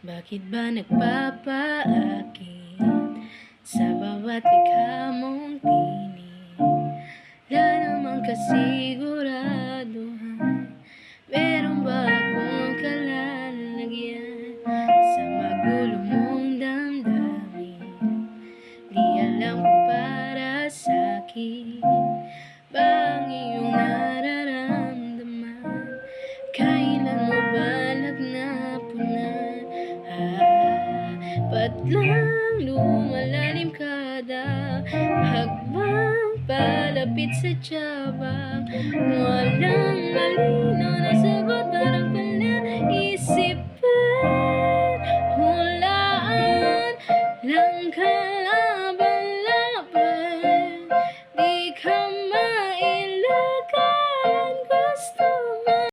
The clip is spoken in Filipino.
Bakit ba nagpapaakit sa bawat likha mong tinig? Wala namang kasiguraduhan, meron ba akong kalalagyan sa magulo mong damdamin? Di alam kung para sa'kin ba ang iyong nararamdaman? Kailan mo balak na punan? Ba't lang lumalalim kada hakbang palapit sa tiyapak? Walang malinaw